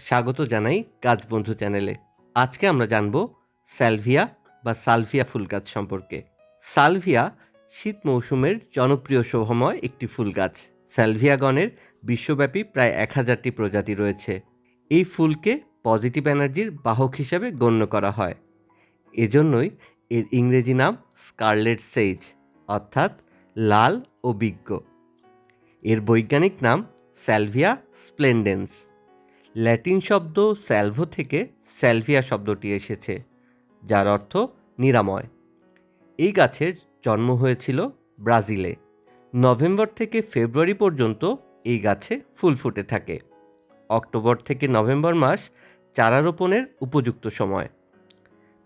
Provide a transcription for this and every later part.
স্বাগত জানাই গাছবন্ধু চ্যানেলে। আজকে আমরা জানব স্যালভিয়া বা সালভিয়া ফুল গাছ সম্পর্কে। সালভিয়া শীত মৌসুমের জনপ্রিয় শোভাময় একটি ফুল গাছ। স্যালভিয়া গণের বিশ্বব্যাপী প্রায় 1000টি প্রজাতি রয়েছে। এই ফুলকে পজিটিভ এনার্জির বাহক হিসেবে গণ্য করা হয়। এজন্যই এর ইংরেজি নাম স্কারলেট সেজ, অর্থাৎ লাল ও বিজ্ঞ। এর বৈজ্ঞানিক নাম স্যালভিয়া স্প্লেন্ডেন্স। ল্যাটিন শব্দ স্যালভো থেকে স্যালভিয়া শব্দটি এসেছে, যার অর্থ নিরাময়। এই গাছের জন্ম হয়েছিল ব্রাজিলে। নভেম্বর থেকে ফেব্রুয়ারি পর্যন্ত এই গাছে ফুল ফুটে থাকে। অক্টোবর থেকে নভেম্বর মাস চারা রোপণের উপযুক্ত সময়।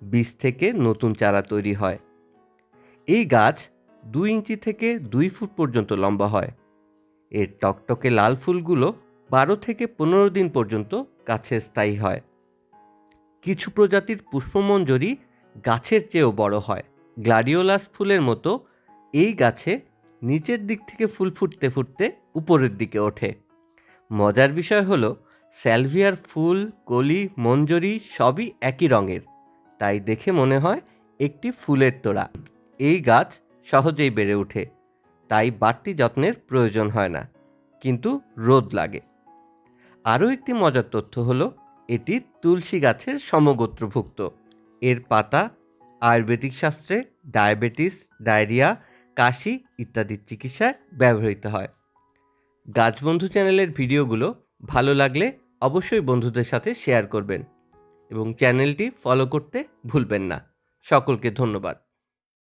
বীজ থেকে নতুন চারা তৈরি হয়। এই গাছ 2 ইঞ্চি থেকে 2 ফুট পর্যন্ত লম্বা হয়। এর টকটকে লাল ফুলগুলো 12 থেকে 15 দিন পর্যন্ত গাছে স্থায়ী হয়। কিছু প্রজাতির পুষ্পমঞ্জরি গাছের চেয়েও বড় হয়। গ্লাডিওলাস ফুলের মতো এই গাছে নিচের দিক থেকে ফুল ফুটতে ফুটতে উপরের দিকে ওঠে। মজার বিষয় হলো, স্যালভিয়ার ফুল, কলি, মঞ্জরি সবই একই রঙের, তাই দেখে মনে হয় একটি ফুলের তোড়া। এই গাছ সহজেই বেড়ে ওঠে, তাই বাড়তি যত্নের প্রয়োজন হয় না, কিন্তু রোদ লাগে। আরও একটি মজার তথ্য হলো, এটি তুলসী গাছের সমগোত্রভুক্ত। এর পাতা আয়ুর্বেদিক শাস্ত্রে ডায়াবেটিস, ডায়রিয়া, কাশি ইত্যাদি চিকিৎসায় ব্যবহৃত হয়। গাছবন্ধু চ্যানেলের ভিডিওগুলো ভালো লাগলে অবশ্যই বন্ধুদের সাথে শেয়ার করবেন এবং চ্যানেলটি ফলো করতে ভুলবেন না। সকলকে ধন্যবাদ।